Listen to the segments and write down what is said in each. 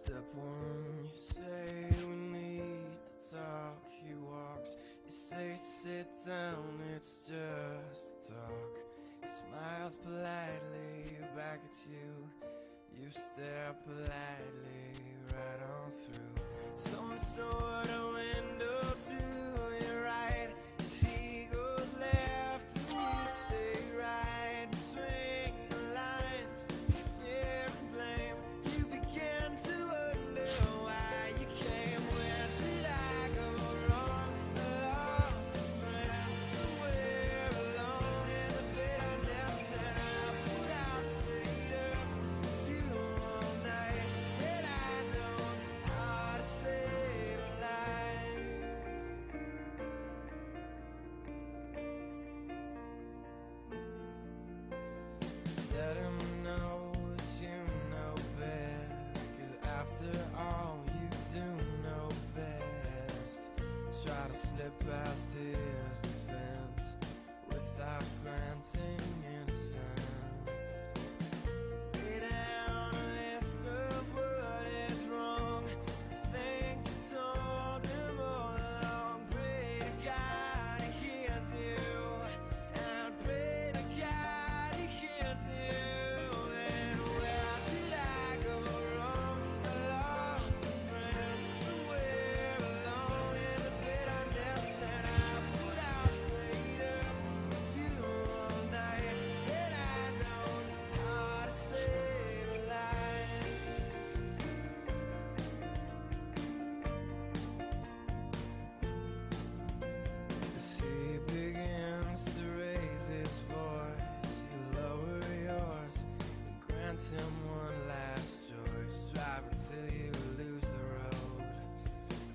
Step one, you say we need to talk. He walks, you say sit down, it's just a talk. He smiles politely back at you. You stare politely right on through some sort of window to your right. As he goes left and you stay right between the lines. Fear and blame, you begin to wonder why you came. Where did I go wrong? I lost a friend somewhere alone in the bitterness, and I would have stayed up with you all night. Had I known how to save a life. Let him know that you know best, 'cause after all you do know best. Try to slip past his defense without granting innocence. Lay down a list of what is wrong, the things you told him all along. Pray to God he hears you, and pray to God he hears you. And where did I go wrong? I lost a friend somewhere alone in the bitterness, and I would have stayed up with you all night had I known how to save a life. As he begins to raise his voice, you lower yours, grant him one last choice. Drive until you lose the road,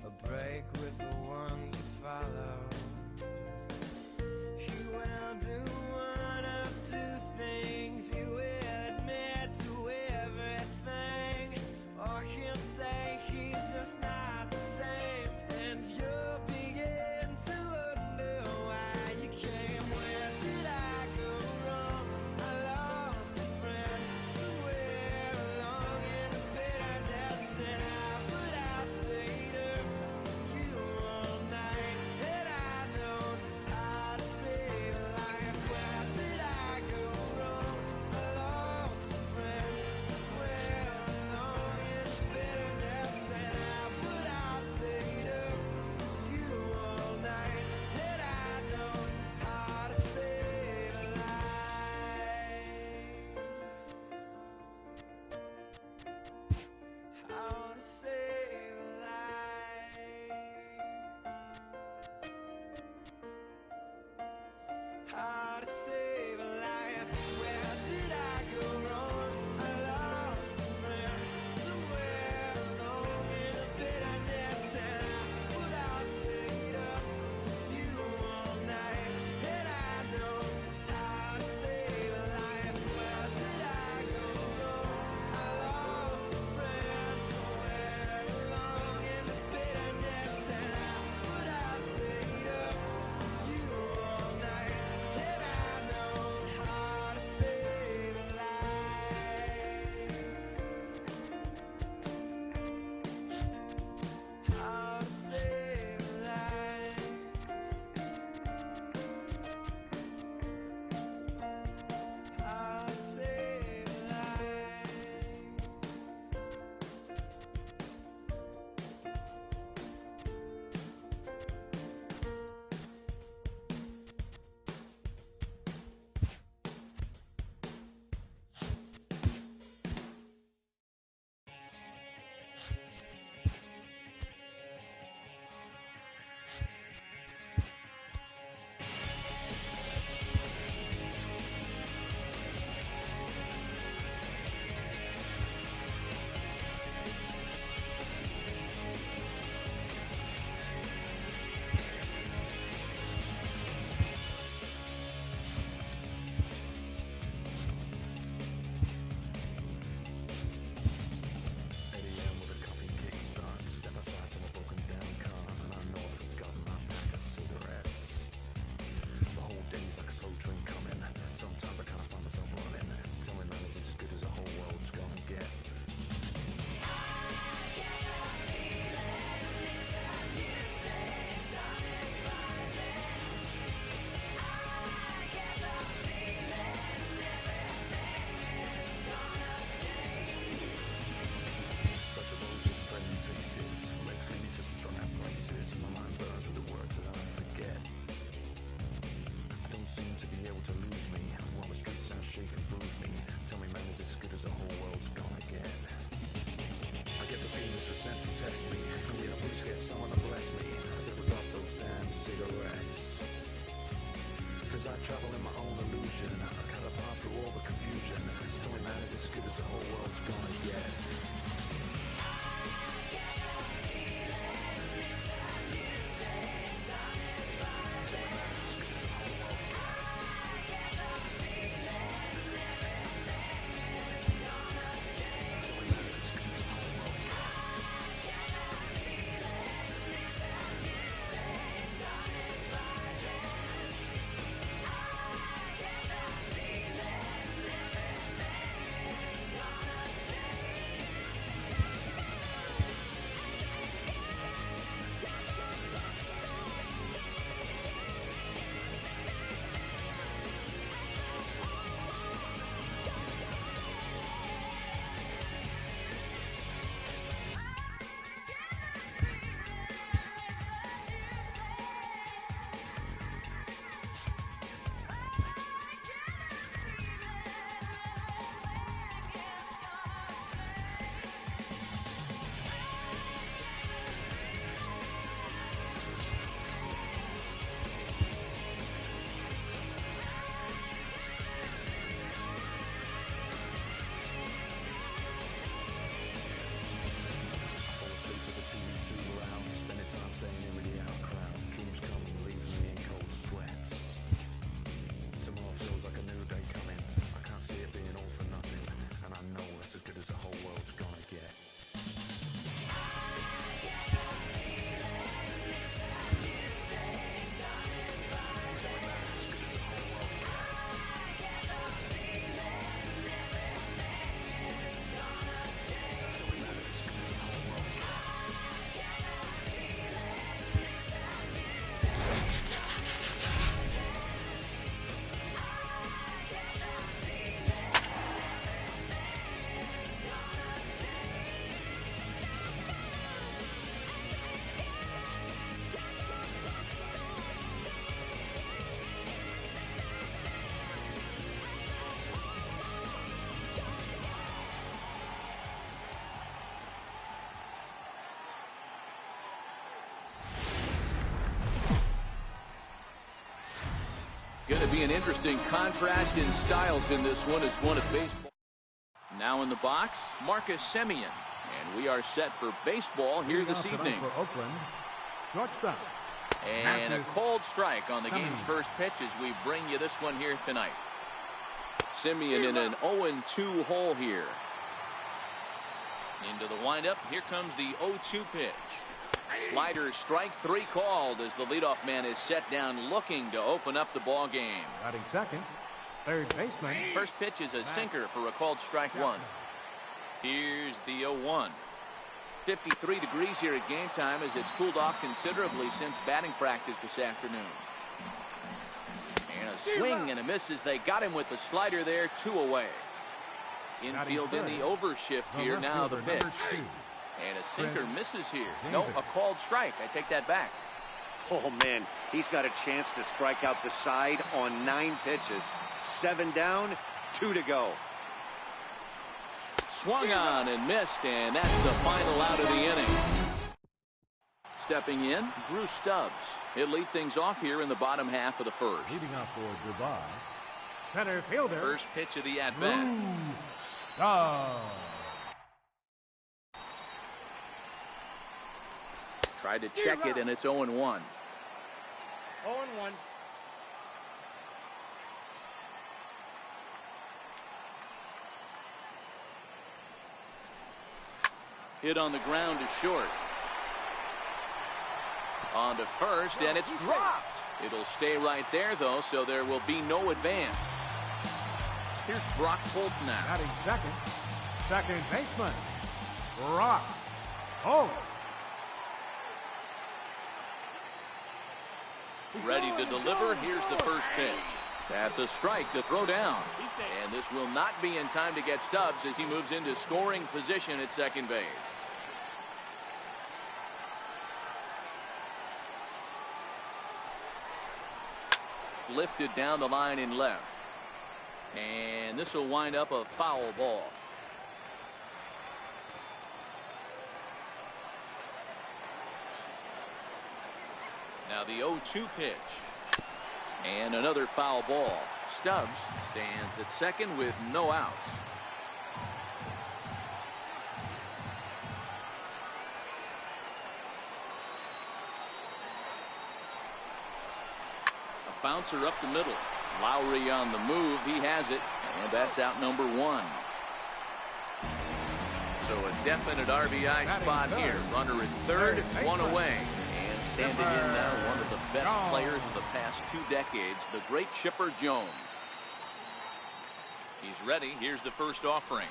a break with the ones you follow. He will do one of two things. He will admit to everything, or he'll say he's just not the same, and you'll begin to wonder why you came. Where did I go wrong? I lost a friend somewhere angels were sent to test me. And yet I wish to get someone to bless me as I forgot those damn cigarettes. Cause I travel in my own illusion. I cut a path through all the confusion. Tell me, man, is this as good as the whole world's gonna get? Going to be an interesting contrast in styles in this one. It's one of baseball. Now in the box, Marcus Semien. And we are set for baseball here this evening. For Oakland, shortstop. And a cold strike on the game's first pitch as we bring you this one here tonight. Semien in an 0-2 hole here. Into the windup. Here comes the 0-2 pitch. Slider strike three called as the leadoff man is set down looking to open up the ball game. Batting second, third baseman. First pitch is a sinker for a called strike one. Here's the 0-1. 53 degrees here at game time as it's cooled off considerably since batting practice this afternoon. And a swing and a miss as they got him with the slider there, 2 away. Infield in the overshift here. Now the pitch. And a sinker misses here. No, a called strike. I take that back. Oh, man, he's got a chance to strike out the side on 9 pitches. 7 down, 2 to go. Swung on and missed, and that's the final out of the inning. Stepping in, Drew Stubbs. He'll lead things off here in the bottom half of the first. Leading off for Dubai, center fielder. First pitch of the at-bat. Tried to check it, and it's 0-1. 0-1. Hit on the ground to short. On to first, and it's dropped. It'll stay right there, though, so there will be no advance. Here's Brock Holt now. Batting second, second baseman, Brock Holt. Ready to deliver. Here's the first pitch. That's a strike to throw down. And this will not be in time to get Stubbs as he moves into scoring position at second base. Lifted down the line in left. And this will wind up a foul ball. Now the 0-2 pitch. And another foul ball. Stubbs stands at second with no outs. A bouncer up the middle. Lowry on the move. He has it. And that's out number one. So a definite RBI spot here. Runner at third, one away. And standing in now, one of the best players of the past 2 decades, the great Chipper Jones. He's ready. Here's the first offering.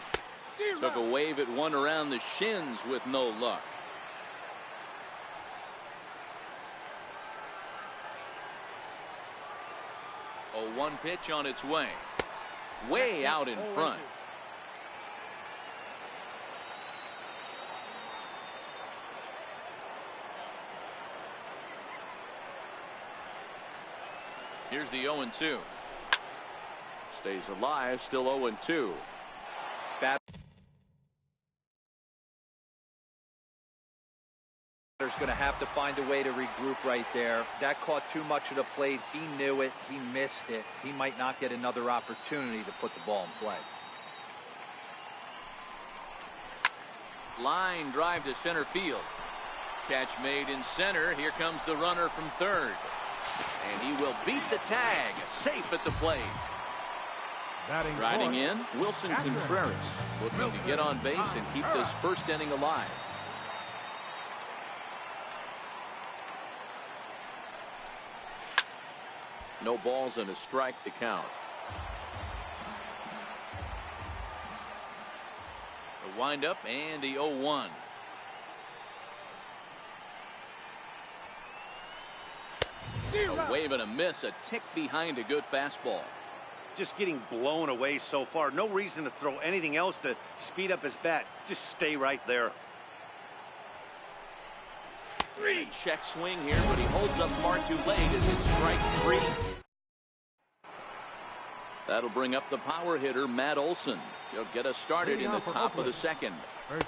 Took a wave at one around the shins with no luck. A 1 pitch on its way. Way out in front. Here's the 0-2. Stays alive, still 0-2. Batter's going to have to find a way to regroup right there. That caught too much of the plate. He knew it. He missed it. He might not get another opportunity to put the ball in play. Line drive to center field. Catch made in center. Here comes the runner from third. And he will beat the tag. Safe at the plate. Riding in, Wilson Contreras looking to get on base and keep this first inning alive. No balls and a strike to count. The windup and the 0-1. A wave and a miss, a tick behind a good fastball. Just getting blown away so far. No reason to throw anything else to speed up his bat. Just stay right there. Check swing here, but he holds up far too late as it's strike 3. That'll bring up the power hitter, Matt Olson. He'll get us started in the top of the second.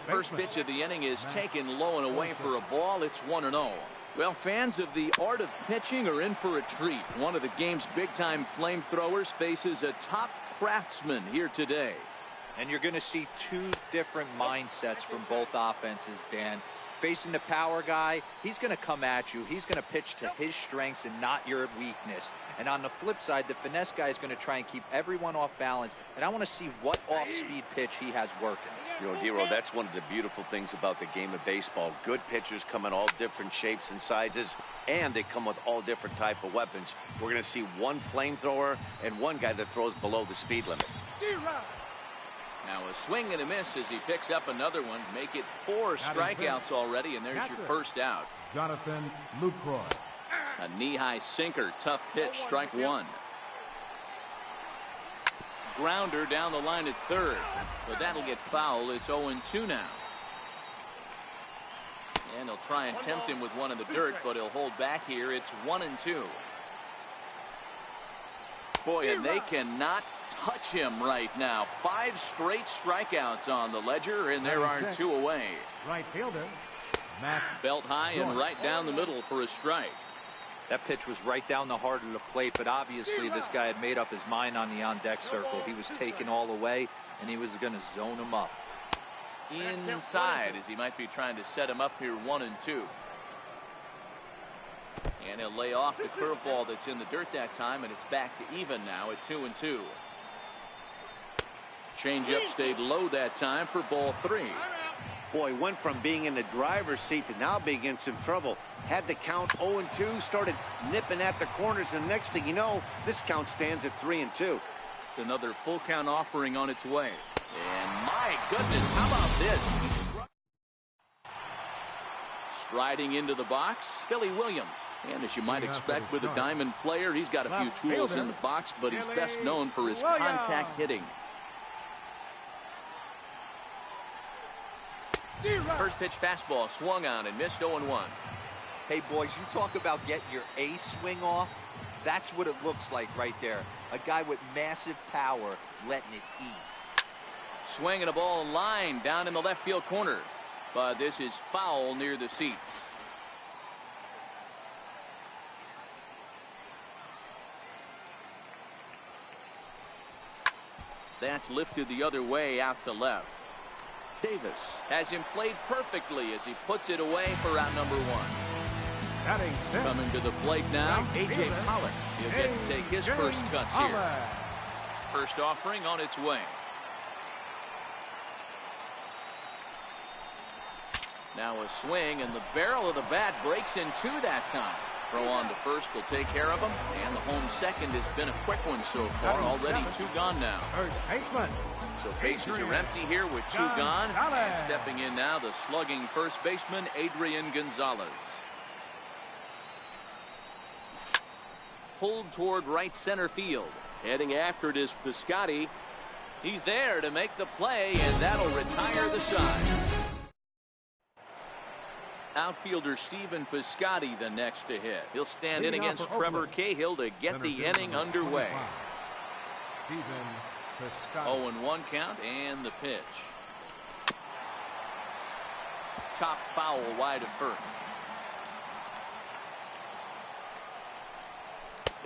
First pitch of the inning is taken low and away for a ball. It's 1-0. Well, fans of the art of pitching are in for a treat. One of the game's big-time flamethrowers faces a top craftsman here today. And you're going to see 2 different mindsets from both offenses, Dan. Facing the power guy, he's going to come at you. He's going to pitch to his strengths and not your weakness. And on the flip side, the finesse guy is going to try and keep everyone off balance. And I want to see what off-speed pitch he has working. You know, Hero, that's one of the beautiful things about the game of baseball. Good pitchers come in all different shapes and sizes, and they come with all different type of weapons. We're going to see one flamethrower and one guy that throws below the speed limit. Now a swing and a miss as he picks up another one. Make it 4 strikeouts already, and there's your first out. Jonathan Lucroy. A knee-high sinker, tough pitch, strike 1. Grounder down the line at third, but that'll get foul. It's 0-2 now. And they'll try and tempt him with one in the dirt, but he'll hold back here. It's 1-2. Boy, and they cannot touch him right now. 5 straight strikeouts on the ledger, and there are 2 away. Right fielder, Matt. Belt high and right down the middle for a strike. That pitch was right down the heart of the plate, but obviously this guy had made up his mind on the on-deck circle. He was taken all the way, and he was going to zone him up. Inside, as he might be trying to set him up here, 1-2. And he'll lay off the curveball that's in the dirt that time, and it's back to even now at 2-2. Changeup stayed low that time for ball 3. Boy, went from being in the driver's seat to now being in some trouble. Had the count 0-2, started nipping at the corners, and next thing you know, this count stands at 3-2. Another full count offering on its way. And my goodness, how about this? Striding into the box, Billy Williams. And as you might expect with a diamond player, he's got a few tools in the box, but he's best known for his contact hitting. First pitch fastball swung on and missed 0-1. Hey, boys, you talk about getting your ace swing off. That's what it looks like right there. A guy with massive power letting it eat. Swing and a ball line down in the left field corner. But this is foul near the seats. That's lifted the other way out to left. Davis has him played perfectly as he puts it away for out number 1. Coming to the plate now, A.J. Pollock. He'll get to take his first cuts here. First offering on its way. Now a swing, and the barrel of the bat breaks in two that time. Throw on to first will take care of him, and the home second has been a quick one so far. Already 2 gone now. So bases are empty here with 2 gone. And stepping in now, the slugging first baseman, Adrian Gonzalez. Pulled toward right center field. Heading after it is Piscotty. He's there to make the play, and that'll retire the side. Outfielder Stephen Piscotty the next to hit. He'll stand in against Trevor Cahill to get the inning underway. 0-1 count and the pitch. Chopped foul wide of first.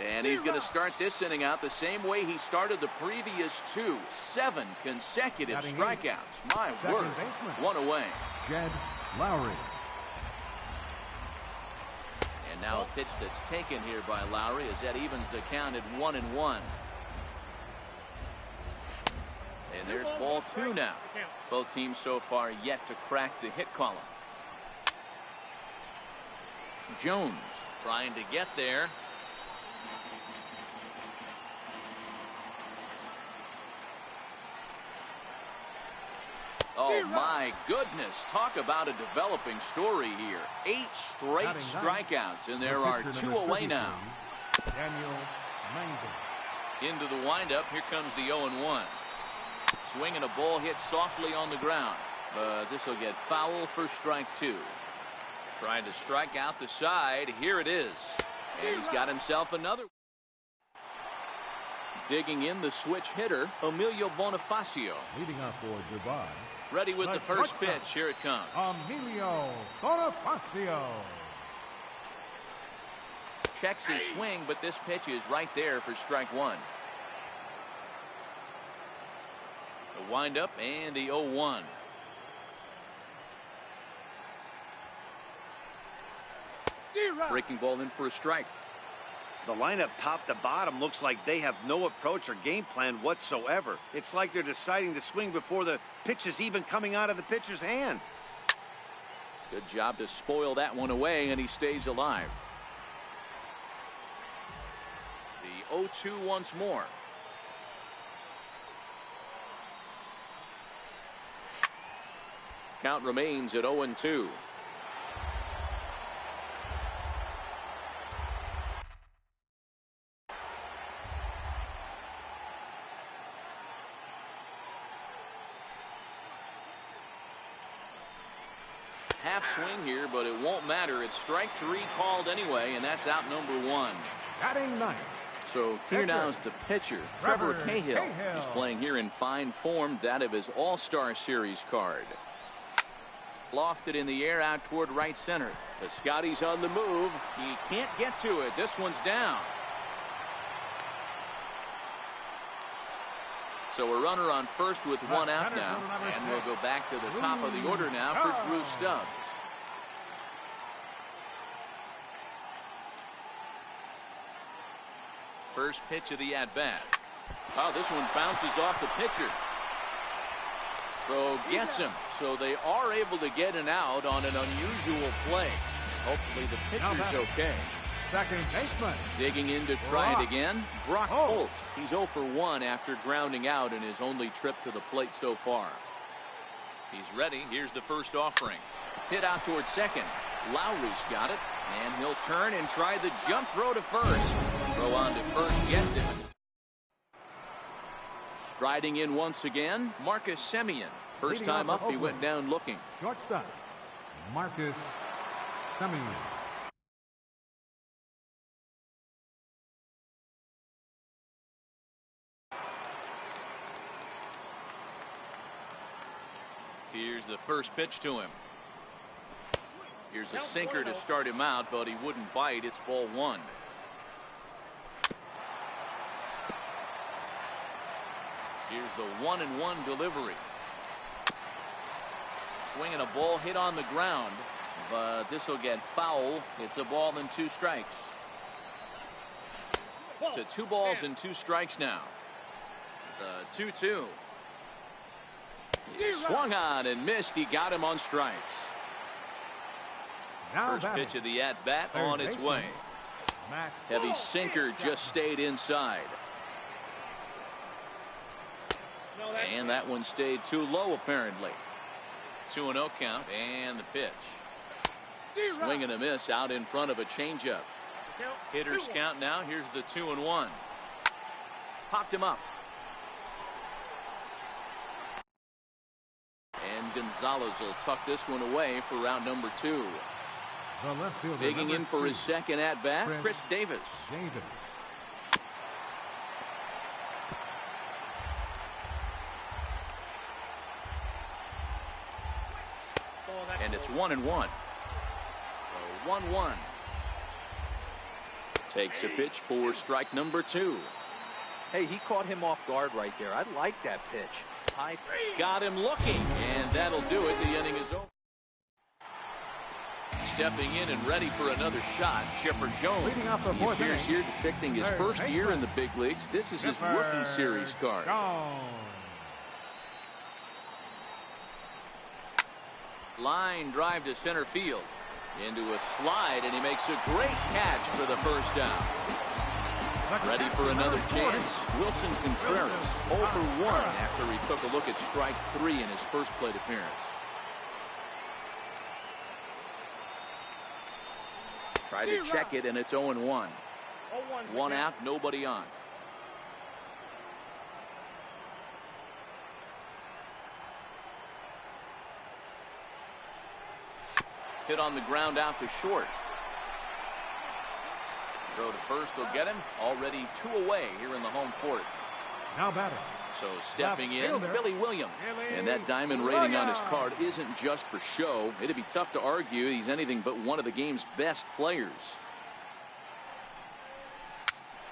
And he's going to start this inning out the same way he started the previous 2. 7 consecutive strikeouts. My word. 1 away. Jed Lowry. And now a pitch that's taken here by Lowry as that evens the count at 1-1. And there's ball 2 now. Both teams so far yet to crack the hit column. Jones trying to get there. Oh, my goodness. Talk about a developing story here. 8 straight strikeouts, and there are 2 away now. Into the windup. Here comes the 0-1. Swing and a ball hit softly on the ground. But this will get foul for strike 2. Trying to strike out the side. Here it is. And he's got himself another. Digging in the switch hitter, Emilio Bonifacio. Leading up for Dubai. Ready with the first pitch. Here it comes. Emilio Bonifacio. Checks his swing, but this pitch is right there for strike 1. The windup and the 0-1. Breaking ball in for a strike. The lineup top to bottom looks like they have no approach or game plan whatsoever. It's like they're deciding to swing before the pitch is even coming out of the pitcher's hand. Good job to spoil that one away, and he stays alive. The 0-2 once more. Count remains at 0-2. Half swing here, but it won't matter. It's strike 3 called anyway, and that's out number 1. Batting 9. So here now is the pitcher, Trevor Cahill. He's playing here in fine form, that of his All-Star Series card. Lofted in the air out toward right center. Piscotty's on the move. He can't get to it. This one's down. So a runner on first with 1 out now. And we'll go back to the top of the order now for Drew Stubbs. First pitch of the at-bat. Oh, this one bounces off the pitcher. Throw gets him. So they are able to get an out on an unusual play. Hopefully the pitcher's okay. Second baseman. Digging in to try it again. Brock Holt. He's 0 for 1 after grounding out in his only trip to the plate so far. He's ready. Here's the first offering. Hit out towards second. Lowry's got it. And he'll turn and try the jump throw to first. Throw on to first gets it. Striding in once again, Marcus Semien. First time up, he went down looking. Shortstop, Marcus Semien. Here's the first pitch to him. Here's a sinker to start him out, but he wouldn't bite. It's ball 1. Here's the 1-1 delivery. Swinging a ball hit on the ground, but this will get foul. It's a ball and 2 strikes. To 2 balls and 2 strikes now. The 2-2. He swung on and missed. He got him on strikes. First pitch of the at-bat on its way. Heavy sinker just stayed inside. And that one stayed too low apparently. 2-0 count and the pitch. Swing and a miss out in front of a changeup. Hitters count now. Here's the 2-1. Popped him up. And Gonzalez will tuck this one away for round number 2. Digging in for his second at bat, Chris Davis. And it's 1-1. So 1-1. Takes a pitch for strike number 2. Hey, he caught him off guard right there. I like that pitch. High. Got him looking, and that'll do it. The inning is over. Stepping in and ready for another shot, Chipper Jones. He appears here depicting his first year in the big leagues. This is his rookie series card. Line drive to center field. Into a slide, and he makes a great catch for the first down. Ready for another chance. Wilson Contreras 0 for 1 after he took a look at strike 3 in his first plate appearance. Try to check it, and it's 0-1. 1 out, nobody on. Hit on the ground out to short. Throw to first will get him. Already 2 away here in the home court. Now batting. So stepping in, Billy Williams. And that diamond rating on his card isn't just for show. It'd be tough to argue he's anything but one of the game's best players.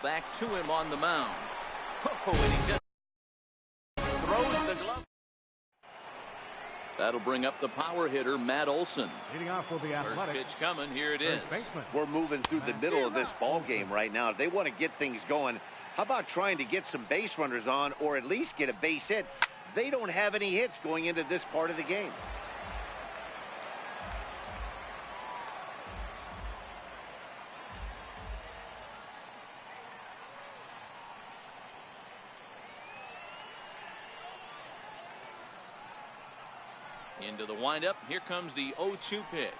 Back to him on the mound. Oh, and he just throws the glove. That'll bring up the power hitter, Matt Olson. First pitch coming. Here it is. We're moving through the middle of this ball game right now. If they want to get things going, how about trying to get some base runners on or at least get a base hit? They don't have any hits going into this part of the game. Into the windup. Here comes the 0-2 pitch.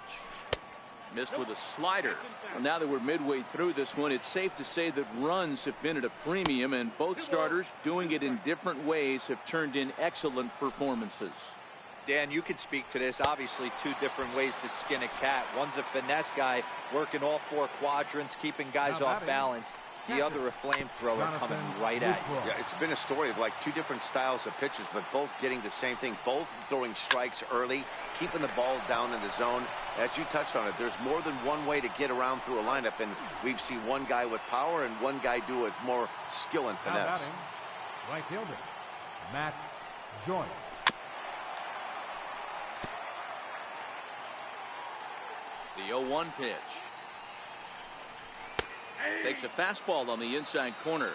Missed with a slider. Well, now that we're midway through this one, it's safe to say that runs have been at a premium, and both starters, doing it in different ways, have turned in excellent performances. Dan, you can speak to this. Obviously, 2 different ways to skin a cat. One's a finesse guy, working all 4 quadrants, keeping guys off balance. The other, a flamethrower coming right at you. Yeah, it's been a story of like 2 different styles of pitches, but both getting the same thing, both throwing strikes early, keeping the ball down in the zone. As you touched on it, there's more than one way to get around through a lineup, and we've seen one guy with power and one guy do it more skill and finesse. Right fielder, Matt Joyce. The 0-1 pitch. Takes a fastball on the inside corner.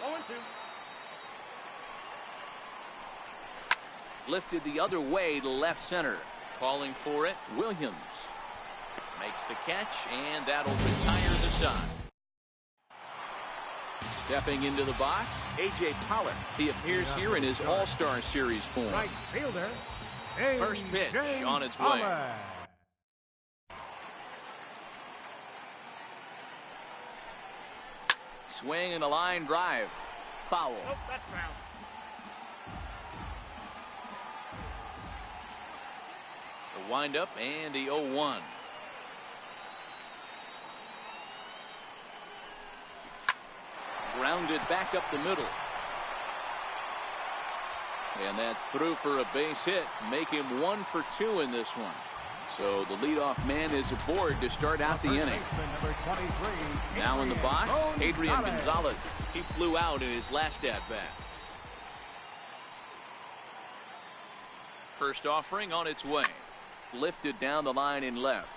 Lifted the other way to left center. Calling for it, Williams. Makes the catch, and that'll retire the side. Stepping into the box, A.J. Pollock. He appears here in his All-Star Series form. Right fielder, First pitch on its way. Swing and a line drive. Foul. Oh, that's foul. The windup and the 0-1. Grounded back up the middle. And that's through for a base hit. Make him 1 for 2 in this one. So the leadoff man is aboard to start out the inning. Now in the box, Adrian Gonzalez. He flew out in his last at-bat. First offering on its way. Lifted down the line in left.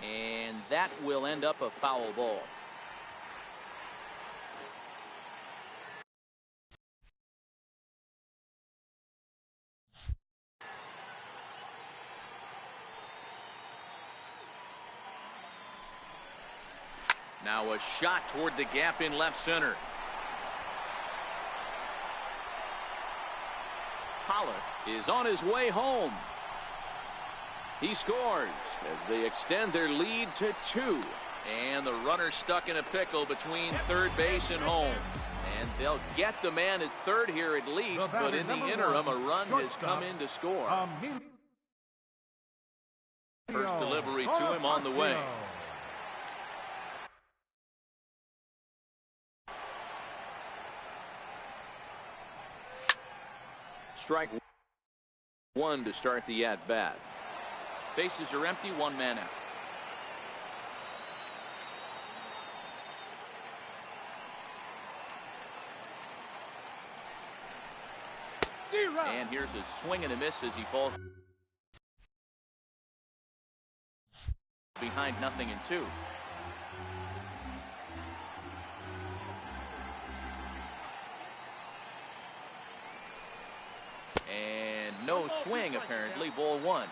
And that will end up a foul ball. Now a shot toward the gap in left center. Pollard is on his way home. He scores as they extend their lead to 2. And the runner stuck in a pickle between third base and home. And they'll get the man at third here at least, but in the interim, a run has come in to score. First delivery to him on the way. Strike 1 to start the at-bat. Bases are empty, 1 man out. And here's a swing and a miss as he falls behind 0-2. And no swing, apparently. Ball 1.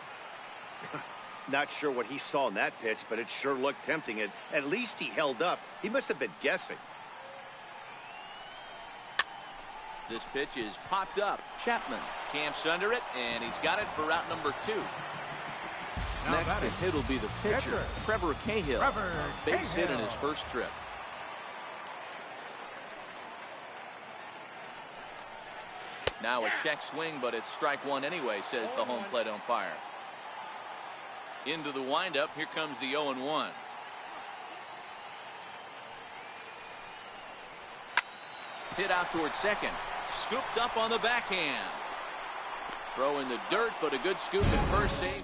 Not sure what he saw in that pitch, but it sure looked tempting. At least he held up. He must have been guessing. This pitch is popped up. Chapman camps under it, and he's got it for out number 2. Next to hit will be the pitcher, Trevor Cahill. A base hit in his first trip. Now a check swing, but it's strike 1 anyway, says the home plate umpire. Into the windup. Here comes the 0-1. Hit out towards second. Scooped up on the backhand. Throw in the dirt, but a good scoop at first. Save.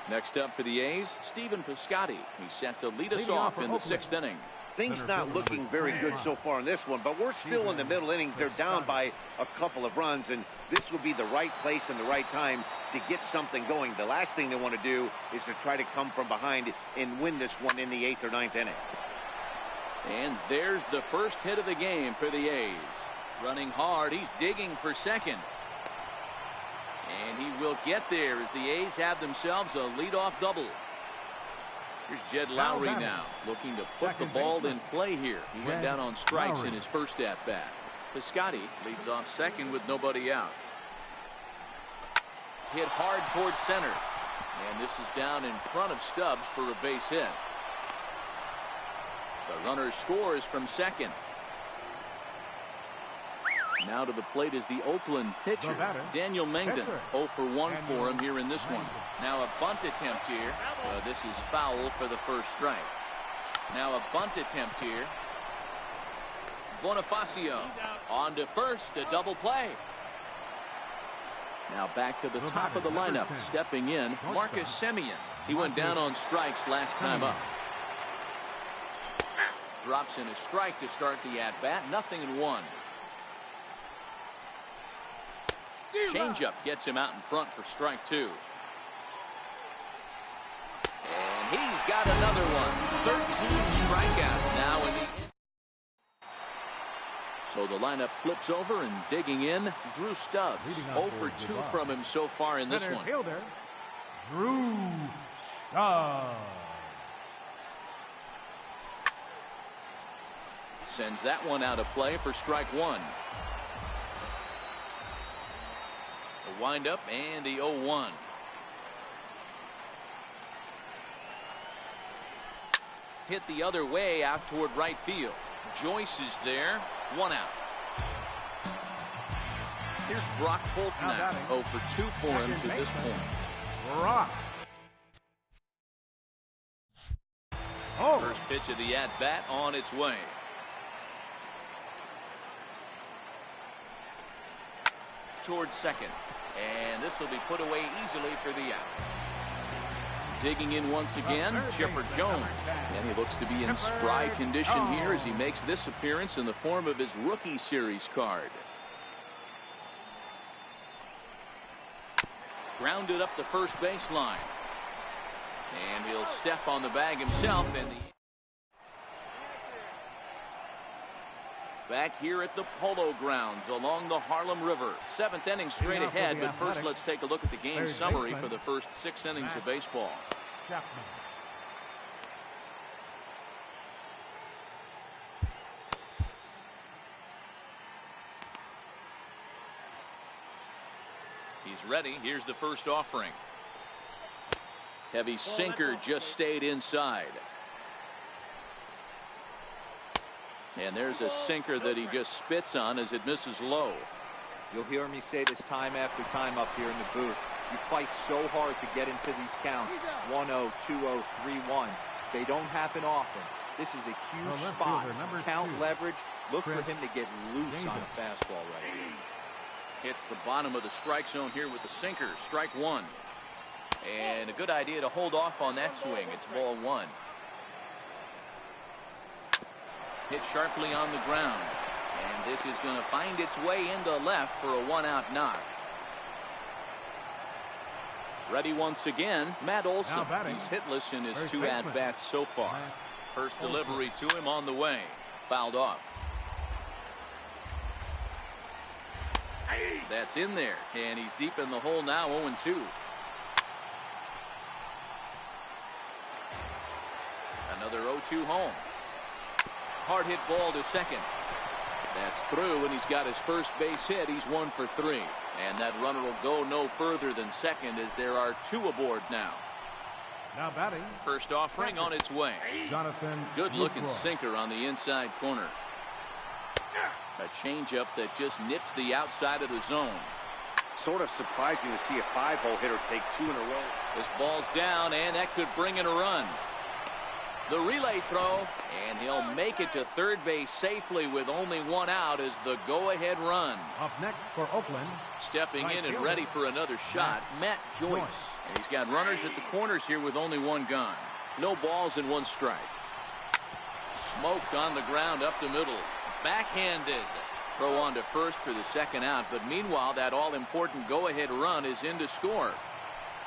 Next up for the A's, Stephen Piscotty. He's set to lead us off in the 6th inning. Things not looking very good so far in this one, but we're still in the middle innings. They're down by a couple of runs, and this would be the right place and the right time to get something going. The last thing they want to do is to try to come from behind and win this one in the 8th or 9th inning. And there's the first hit of the game for the A's. Running hard, he's digging for second. And he will get there as the A's have themselves a leadoff double. Here's Jed Lowry now, looking to put the ball in play here. He went down on strikes in his first at-bat. Piscotty leads off second with nobody out. Hit hard towards center. And this is down in front of Stubbs for a base hit. The runner scores from second. Now to the plate is the Oakland pitcher, Daniel Mengden. 0 for 1 for him here in this one. Now a bunt attempt here. This is foul for the first strike. Now a bunt attempt here. Bonifacio on to first, a double play. Now back to the top of the lineup, stepping in, Marcus Semien. He went down on strikes last time up. Drops in a strike to start the at-bat, 0-1. Changeup gets him out in front for strike 2. And he's got another one. 13 strikeouts now in the. So the lineup flips over and digging in, Drew Stubbs. 0 for 2 from him so far in this one. Fielder, Drew Stubbs. Sends that one out of play for strike 1. A windup and the 0-1. Hit the other way out toward right field. Joyce is there. 1 out. Here's Brock Holt now. 0 for 2 for him to this point. Brock. Oh. First pitch of the at-bat on its way. Towards second. And this will be put away easily for the out. Digging in once again, Chipper Jones. And he looks to be in spry condition here as he makes this appearance in the form of his rookie series card. Grounded up the first baseline. And he'll step on the bag himself. Back here at the Polo Grounds along the Harlem River. 7th inning straight ahead, but first let's take a look at the game summary for the first 6 innings of baseball. He's ready. Here's the first offering. Heavy sinker just stayed inside. And there's a sinker that he just spits on as it misses low. You'll hear me say this time after time up here in the booth. You fight so hard to get into these counts. 1-0, 2-0, 3-1. They don't happen often. This is a huge spot. Count leverage. Look for him to get loose on a fastball right here. Hits the bottom of the strike zone here with the sinker. Strike one. And a good idea to hold off on that swing. It's ball one. Hit sharply on the ground. And this is going to find its way into left for a 1-out knock. Ready once again, Matt Olson. He's hitless in his 2 at-bats so far. First delivery to him on the way. Fouled off. That's in there, and he's deep in the hole now, 0-2. Another 0-2 home. Hard hit ball to second. That's through, and he's got his first base hit. He's 1 for 3. And that runner will go no further than second as there are 2 aboard now. Now batting. First offering on its way. Good looking sinker on the inside corner. A changeup that just nips the outside of the zone. Sort of surprising to see a 5-hole hitter take 2 in a row. This ball's down, and that could bring in a run. The relay throw, and he'll make it to third base safely with only 1 out as the go-ahead run. Up next for Oakland. Stepping in and ready for another shot, Matt Joyce. And he's got runners at the corners here with only 1 gone. No balls and 1 strike. Smoked on the ground up the middle. Backhanded. Throw on to first for the 2nd out, but meanwhile that all-important go-ahead run is in to score.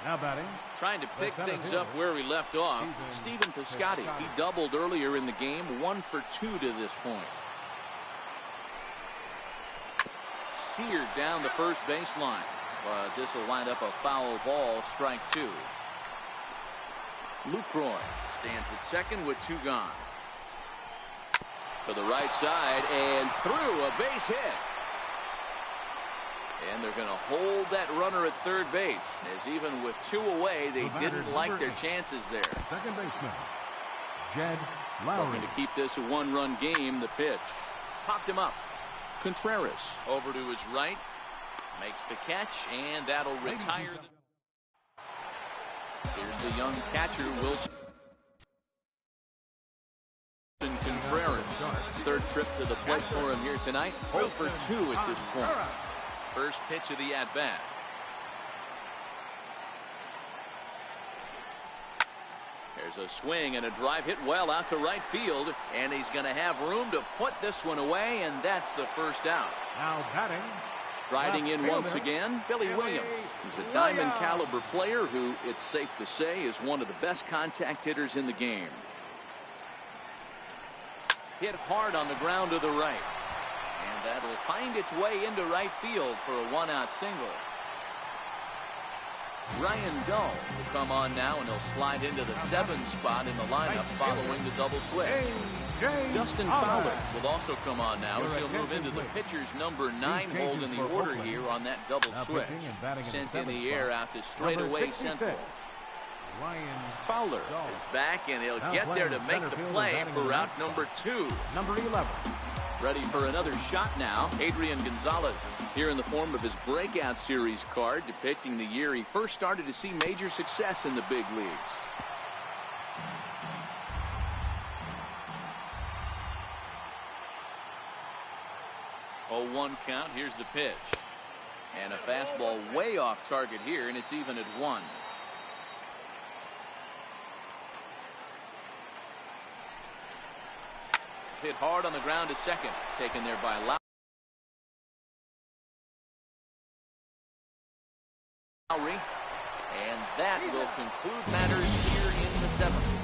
Now batting. Trying to pick things up where we left off. Stephen Piscotty. He doubled earlier in the game, 1 for 2 to this point. Seared down the first baseline, but this will wind up a foul ball. Strike 2. Lucroy stands at second with 2 gone. To the right side and through, a base hit. And they're going to hold that runner at third base, as even with 2 away, they didn't like their chances there. Second baseman, Jed Lowry. Looking to keep this a 1-run game. The pitch. Popped him up. Contreras over to his right. Makes the catch, and that'll retire. Here's the young catcher, Wilson Contreras. 3rd trip to the plate for him here tonight. 0 for 2 at this point. First pitch of the at-bat. There's a swing and a drive hit well out to right field, and he's going to have room to put this one away, and that's the 1st out. Now batting. Striding in once again, Billy Williams. He's a diamond caliber player who, it's safe to say, is one of the best contact hitters in the game. Hit hard on the ground to the right. And that'll find its way into right field for a 1-out single. Ryan Dull will come on now, and he'll slide into the 7 spot in the lineup following the double switch. Dustin Fowler will also come on now as he'll move into the pitcher's number 9 hold in the order here on that double switch. Sent in the air out to straightaway central. Fowler is back, and he'll get there to make the play for out number 2. Number 11. Ready for another shot now, Adrian Gonzalez, here in the form of his breakout series card, depicting the year he first started to see major success in the big leagues. Oh, 1 count. Here's the pitch. And a fastball way off target here, and it's even at 1. Hit hard on the ground to second. Taken there by Lowry. conclude matters here in the seventh.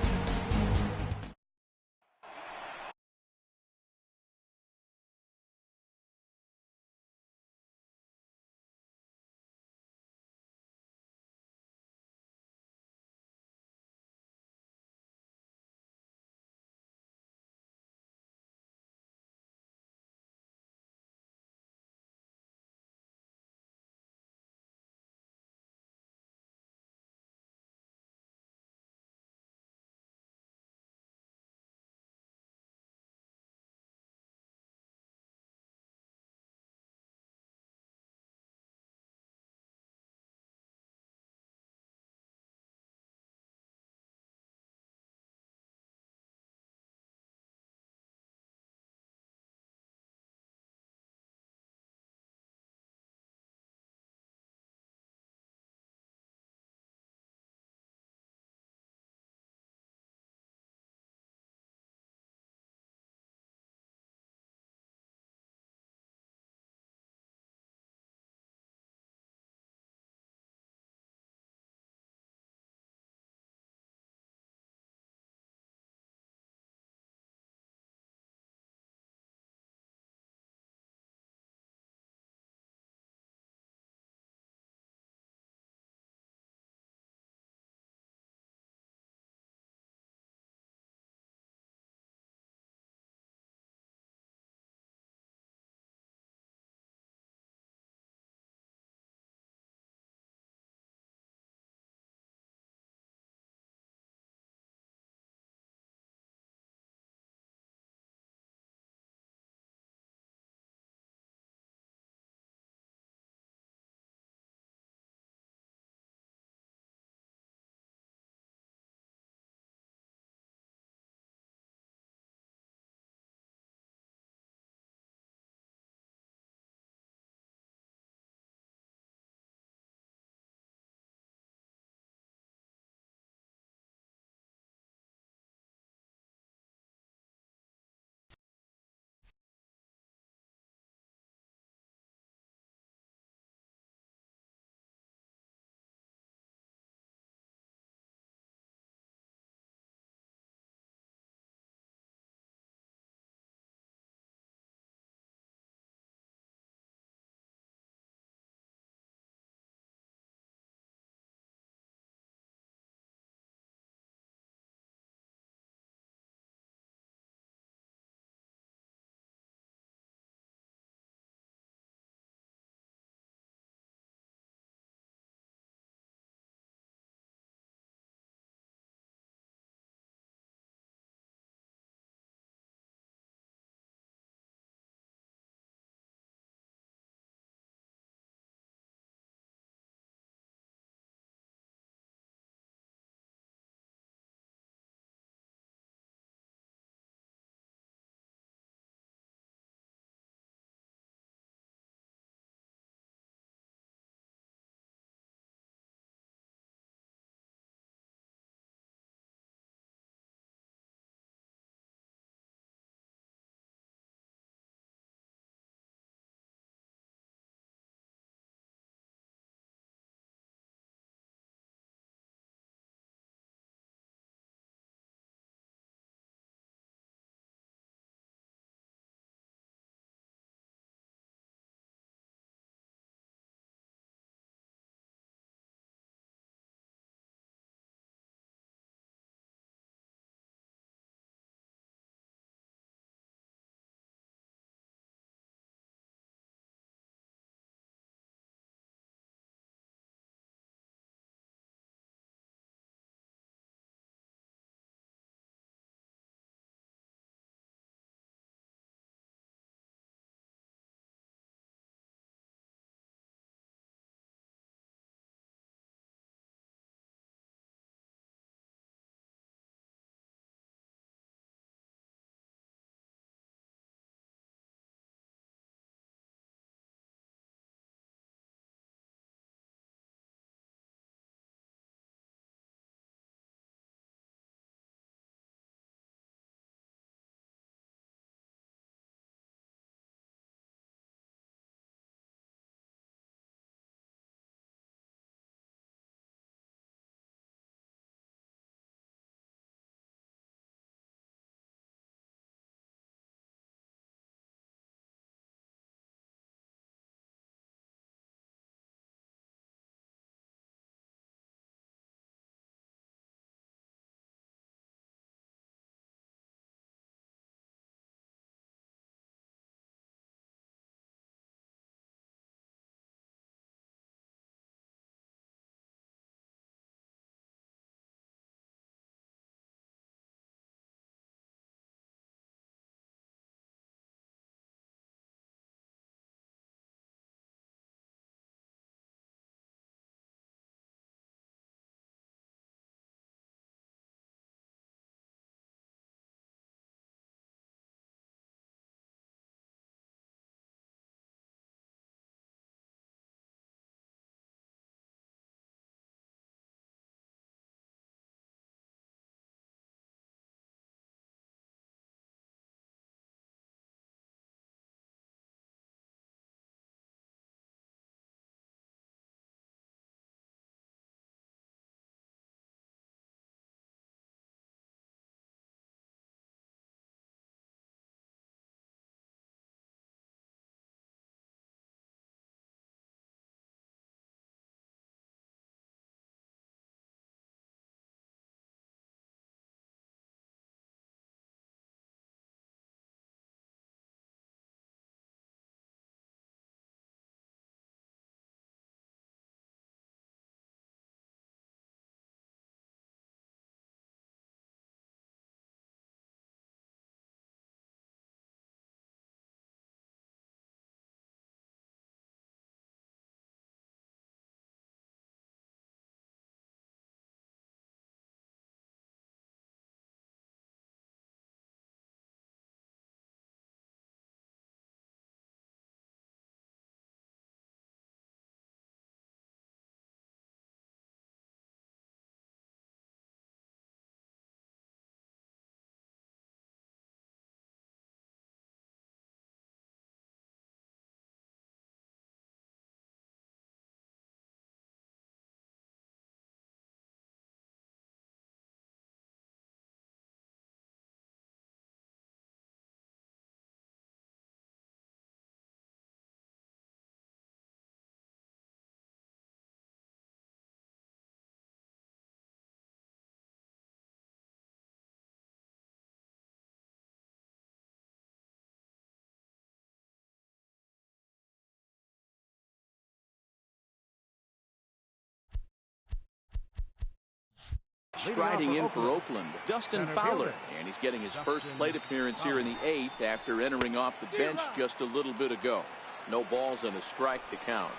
Striding in for Oakland, Dustin Fowler, and he's getting his first plate appearance here in the 8th after entering off the bench just a little bit ago. No balls and a strike to count.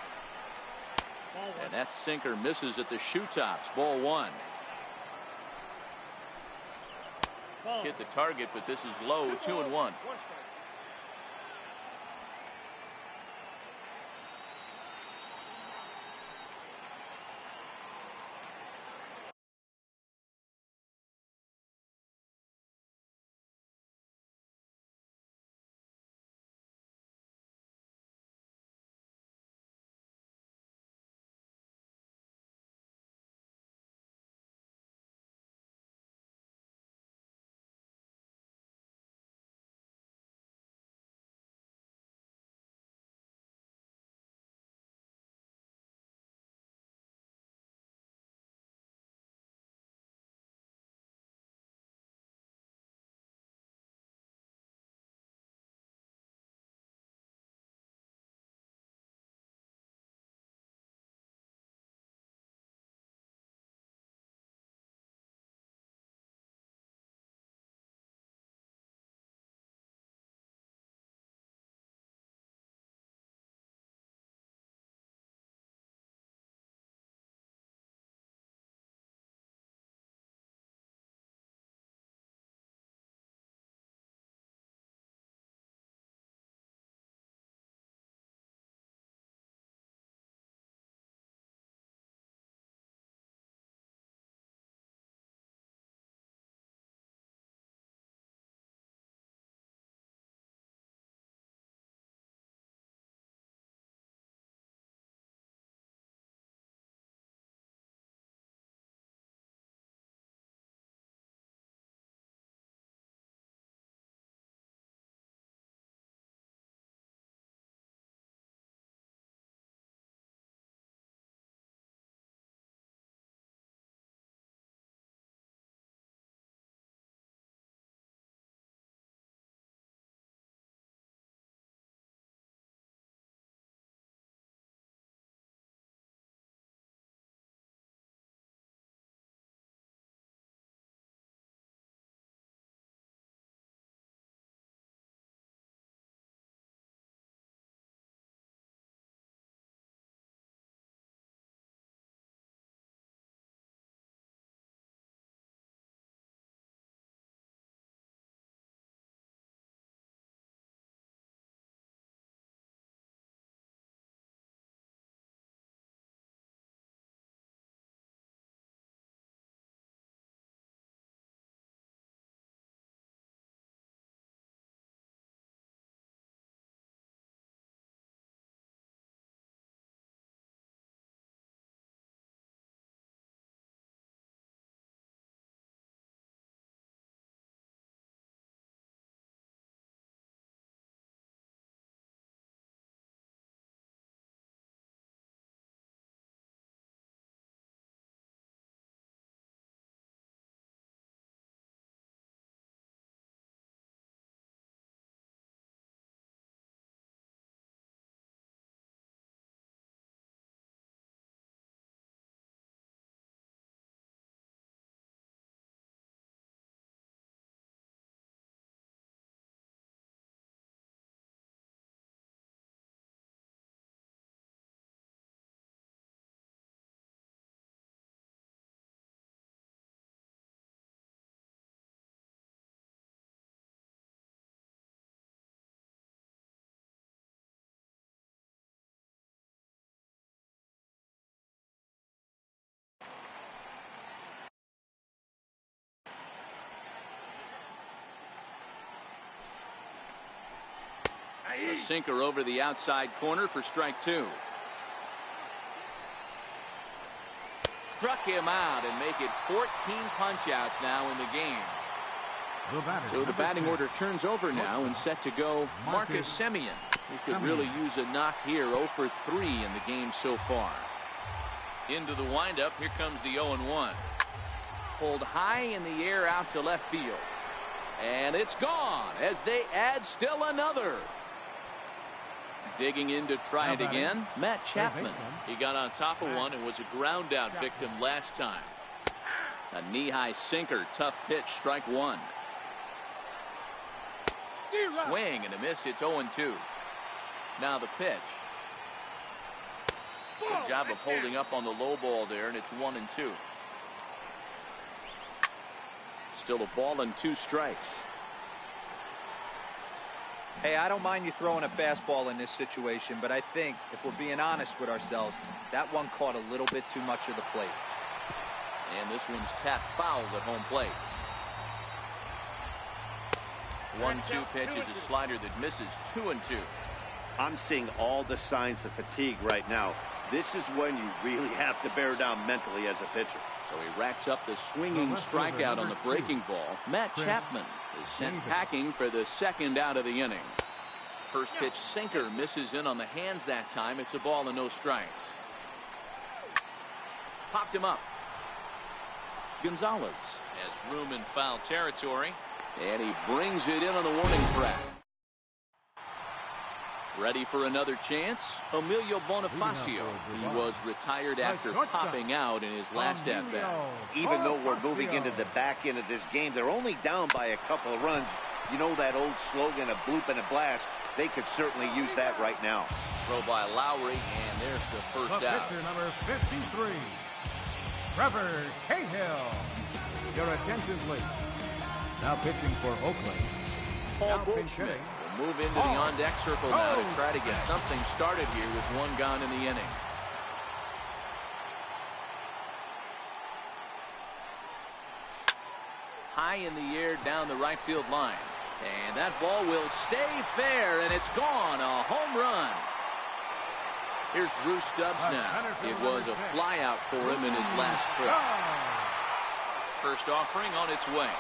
And that sinker misses at the shoe tops. Ball 1. Hit the target, but this is low. 2-1. A sinker over the outside corner for strike 2. Struck him out and make it 14 punch-outs now in the game. So the batting order turns over now and set to go Marcus Semien. He could really use a knock here. 0 for 3 in the game so far. Into the windup. Here comes the 0-1. Pulled high in the air out to left field. And it's gone as they add still another. Digging in to try it again, Matt Chapman. He got on top of one and was a ground out victim last time. A knee-high sinker, tough pitch, strike one. Swing and a miss, it's 0-2. Now the pitch. Good job of holding up on the low ball there, and it's 1-2. Still a ball and 2 strikes. Hey, I don't mind you throwing a fastball in this situation, but I think if we're being honest with ourselves, that one caught a little bit too much of the plate. And this one's tapped foul at home plate. 1-2 pitch is a slider that misses. 2-2. I'm seeing all the signs of fatigue right now. This is when you really have to bear down mentally as a pitcher. So he racks up the swinging strikeout on the breaking ball. Matt Chapman is sent packing for the second out of the inning. First pitch sinker misses in on the hands that time. It's a ball and no strikes. Popped him up. Gonzalez has room in foul territory, and he brings it in on the warning track. Ready for another chance? Emilio Bonifacio. He was retired after popping out in his last at-bat. Even though we're moving into the back end of this game, they're only down by a couple of runs. You know that old slogan, a bloop and a blast? They could certainly use that right now. Throw by Lowry, and there's the first out. Pitcher number 53, Trevor Cahill. Your attention, please. Now pitching for Oakland, Paul Goldschmidt will move into the on-deck circle now to try to get something started here with one gone in the inning. High in the air down the right field line. And that ball will stay fair, and it's gone. A home run. Here's Drew Stubbs now. It was a flyout for him in his last trip. First offering on its way.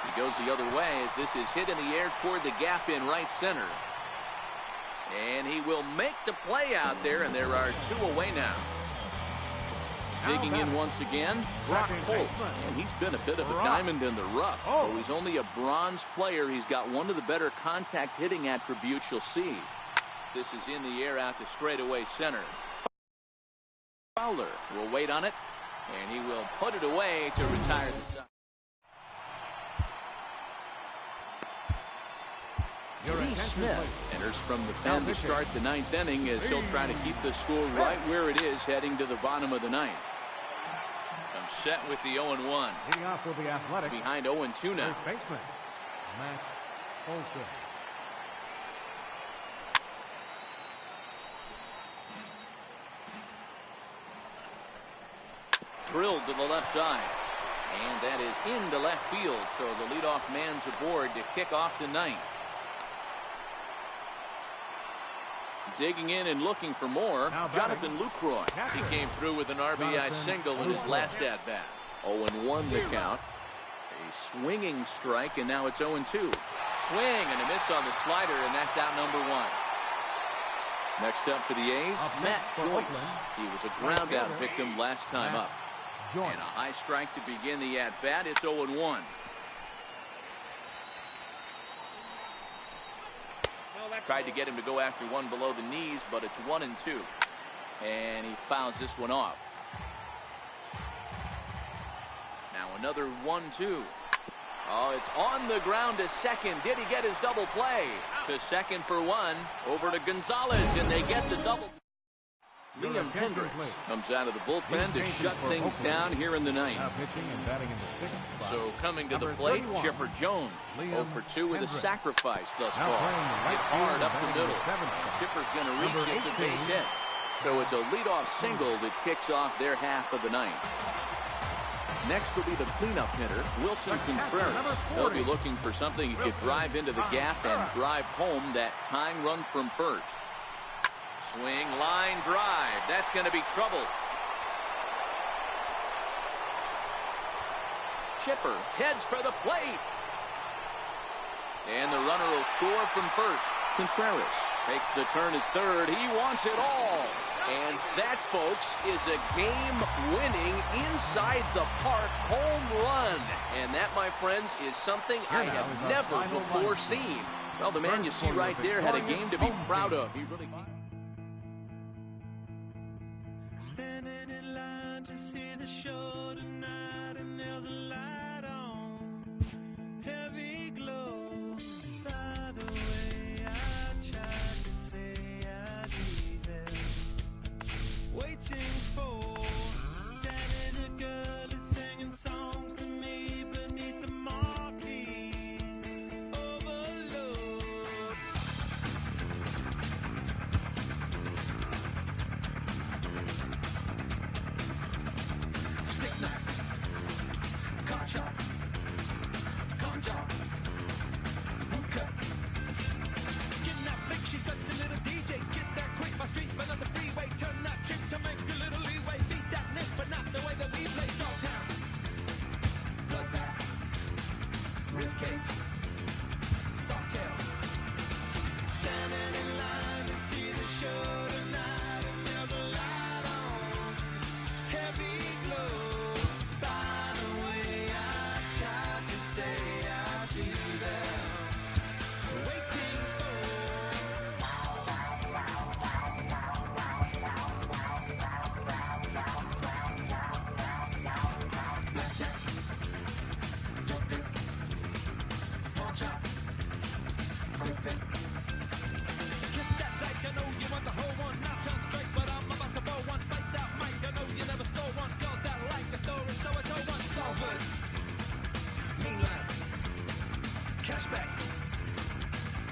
He goes the other way as this is hit in the air toward the gap in right center. And he will make the play out there, and there are 2 away now. Digging in once again, Brock Holt. And he's been a bit of a diamond in the rough. Though he's only a bronze player, he's got one of the better contact hitting attributes you'll see. This is in the air out to straightaway center. Fowler will wait on it, and he will put it away to retire the side. Lee Smith enters from the pen to start the 9th inning as he'll try to keep the score right where it is heading to the bottom of the 9th. Comes set with the 0-1. Hitting off will be Athletic. Behind 0-2 now. First baseman, Matt Olson. Drilled to the left side. And that is into left field. So the leadoff man's aboard to kick off the 9th. Digging in and looking for more, Jonathan Lucroy. He came through with an RBI single in his last at-bat. 0-1 the count. A swinging strike, and now it's 0-2. Swing and a miss on the slider, and that's out number 1. Next up for the A's, Matt Joyce. He was a ground-out victim last time up. And a high strike to begin the at-bat. It's 0-1. Tried to get him to go after one below the knees, but it's 1-2. And he fouls this one off. Now another 1-2. Oh, it's on the ground to second. Did he get his double play? To second for 1. Over to Gonzalez, and they get the double. Liam Hendricks comes out of the bullpen to shut things down here in the 9th. So coming to the plate, Chipper Jones. 0-for-2 with a sacrifice thus far. Hit hard up the middle. And Chipper's going to reach. It's a base hit. So it's a leadoff single that kicks off their half of the 9th. Next will be the cleanup hitter, Wilson Contreras. They'll be looking for something he could drive into the gap and drive home that tying run from first. Swing, line, drive. That's going to be trouble. Chipper heads for the plate. And the runner will score from first. Contreras takes the turn at third. He wants it all. And that, folks, is a game-winning, inside-the-park home run. And that, my friends, is something I have never before seen. Well, the man you see right there had a game to be proud of. He really... Standing in line to see the show tonight, and kick, soft tail. Standing in line to see the show tonight, and there's a light on, heavy glow. By the way, I tried to say I'd be there, waiting for. Blackjack, don't think, pawn shop, quick pick. Kiss that dyke, I know you want the whole one. Now turn straight, but I'm about to blow one. Fight that mic, I know you never stole one. Girls that like the story, so I told one. Salford, Mainland, Cashback,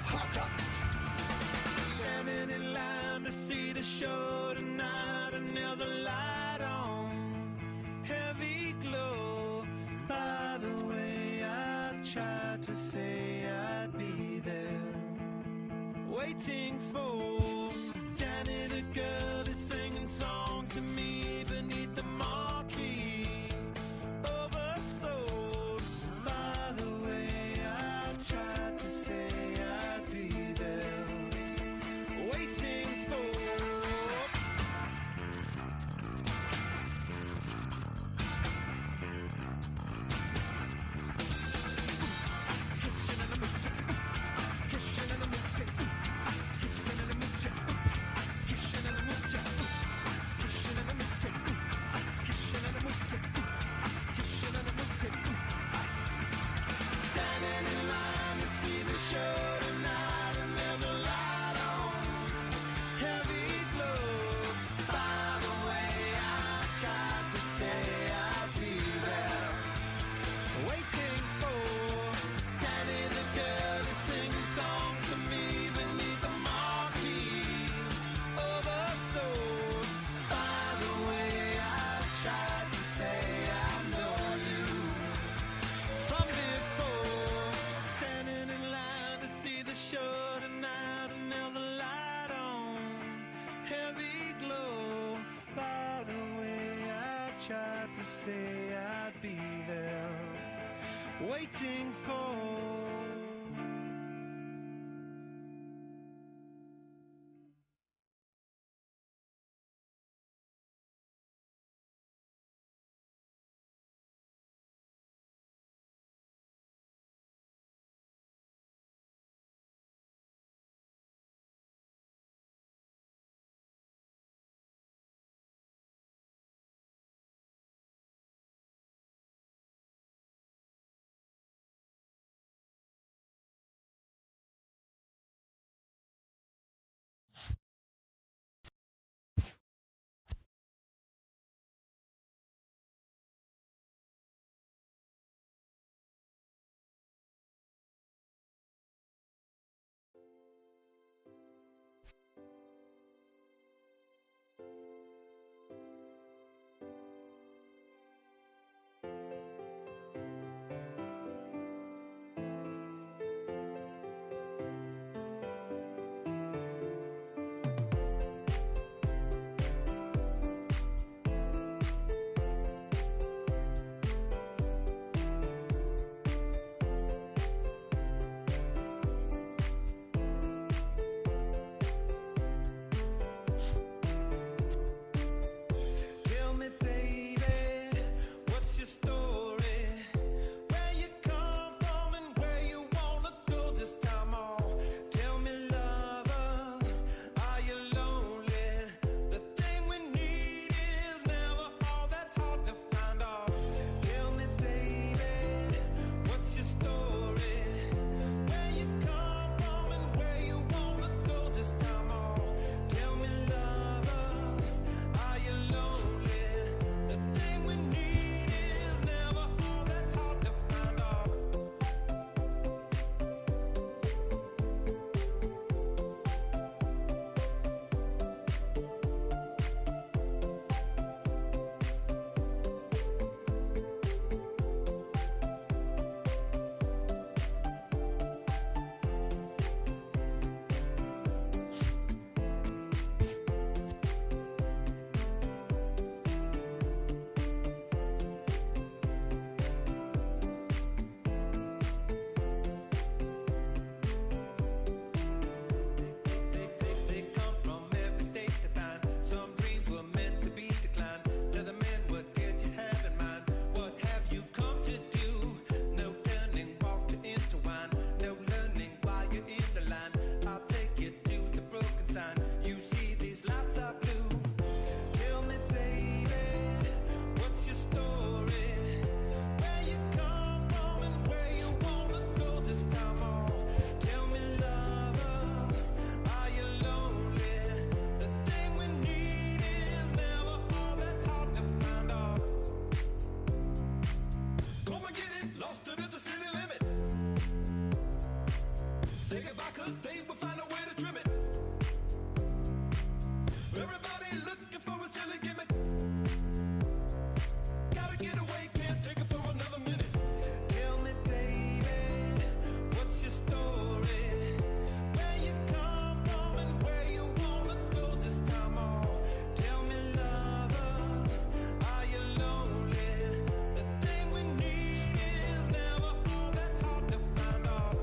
Hot Top. Standing in line to see the show tonight, and there's a light on, heavy glow. By the way, I tried to say I'd be there, waiting for. Danny the girl is singing songs to me beneath the marquee, oversold. By the way, I tried to say I'd be there, waiting for. Kissing in the mood, kissing in the mood, kissing in the mood, kissing in the mood, kissing in the mood, kissing in the mood, kissing in the mood. Standing in line to see the show tonight, and there's a light on, heavy glow. By the way, I tried to say I'd be there, waiting for. Danny the girl is singing songs to me beneath the marquee, oversold. By the way, I tried to say I know you from before. Standing in line to see the show tonight, and there's a light on, heavy glow. By the way, I tried to say I'd be there, waiting for. lost it at the city limit. Say goodbye, 'cause they will find a way to trim it. Everybody looking for a silly gimmick. Gotta get away, can't take it for another minute. Tell me, baby, what's your story? Where you come from and where you wanna go this time on. Tell me, lover, are you lonely? The thing we need is never all that hard to find out.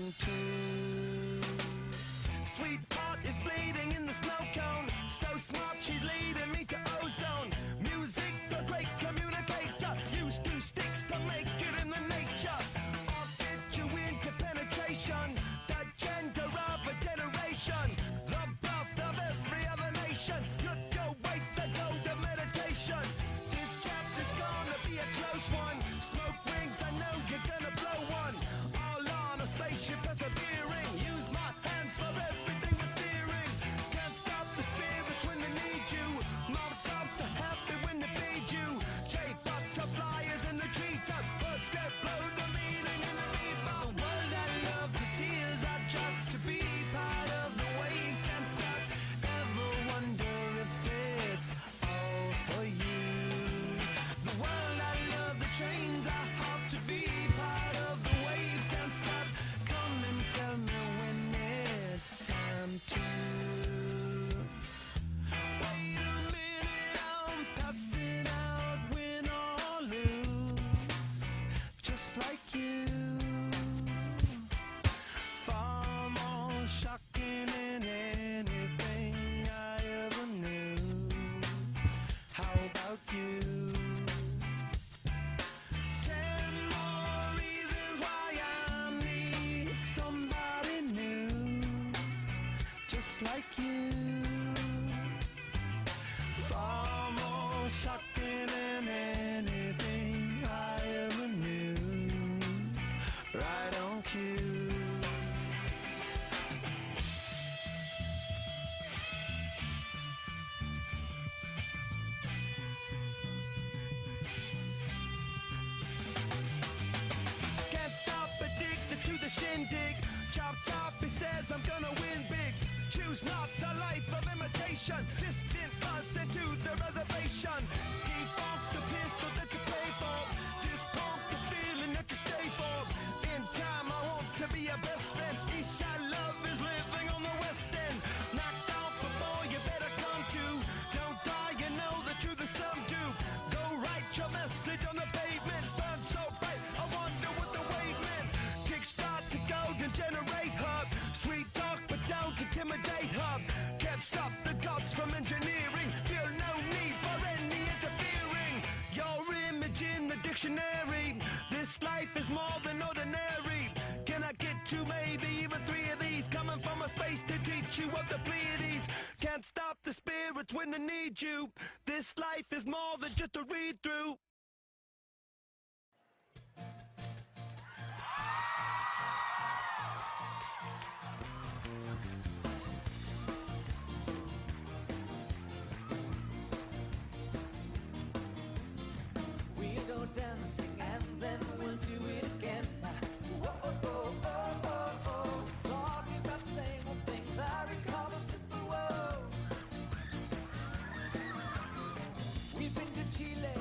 time to. Sweetheart is bleeding in the snow cone. So smart, she's leading me to ozone. Music, the great communicator. Used two sticks to make it in the nature. I'll get you into penetration. The gender of a generation. The birth of every other nation. Look your way to go to meditation. This chapter's gonna be a close one. Smoke rings, I know you're gonna blow one. All on a spaceship persevering. Use my hands for everything we're steering. Can't stop the spirits when they need you. Mom tops are happy when they feed you. J-butterflies in the treetop. Birds that blow the meaning in the bebop. The world I love, the tears I drop to be part of the wave. Can't stop. Ever wonder if it's all for you? The world I love, the trains I hop to be part of the wave. Can't stop. Come and tell me when it's time to. Wait a minute, I'm passing out, win or lose, just like you. Far more shocking than anything I ever knew. How about you? 10 more reasons why I need somebody new, just like you. Far more shocking than anything I ever knew. Right on cue. Can't stop, addicted to the shindig. Chop top, he says I'm gonna win big. Choose not a life of imitation. Distant us into the reservation. Defunct the pistol that you pay for. Dispunk the feeling that you stay for. In time I want to be a best friend. Eastside love is living on the west end. Knocked out before you better come to. Don't die, you know the truth is some do. Go write your message on the pavement. Burn so bright, I wonder what the wave meant. Kickstart the golden generate hub. Sweet talk but don't intimidate hub. Can't stop the gods from engineering. Feel no need for any interfering. Your image in the dictionary. This life is more than ordinary. Can I get you maybe even 3 of these? Coming from a space to teach you of the Pleiades. Can't stop the spirits when they need you. This life is more than just a read through. We'll go dancing and then we'll do it again. Whoa, oh, oh, oh, oh, oh. Talking about the same old things. I recall a simple whoa. We've been to Chile,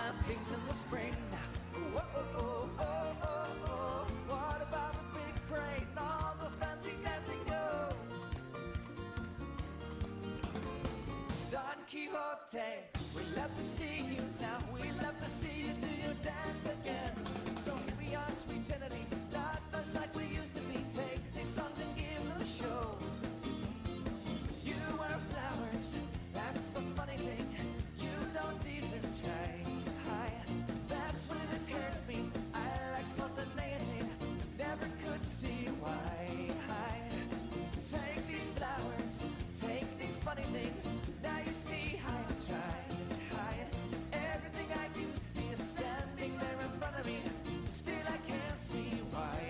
fine things in the spring. Whoa, oh, oh, oh, oh. What about the big parade and all the fancy dancing? Oh, Don Quixote, we love to see you now. We love to see you do your dance again. So here we are, sweet Trinity, not much like we used to be. Take these songs and give them a show. You wear flowers, that's the funny thing. You don't even try. That's when it occurred to me, I like spontaneity, never could see why. Take these flowers, take these funny things. Now you see how I tried. Everything I used to be is standing there in front of me. Still I can't see why.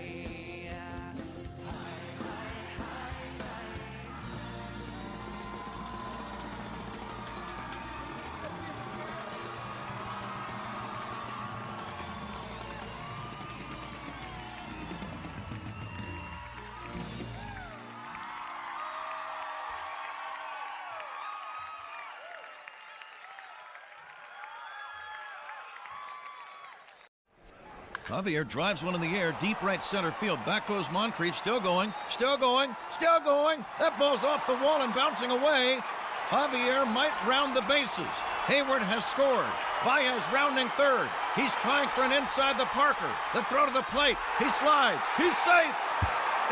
Javier drives one in the air, deep right center field. Back goes Moncrief, still going, still going, still going. That ball's off the wall and bouncing away. Javier might round the bases. Hayward has scored. Baez rounding third. He's trying for an inside the Parker. The throw to the plate. He slides. He's safe.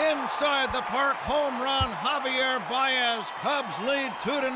Inside the park, home run, Javier Baez. Cubs lead 2-0.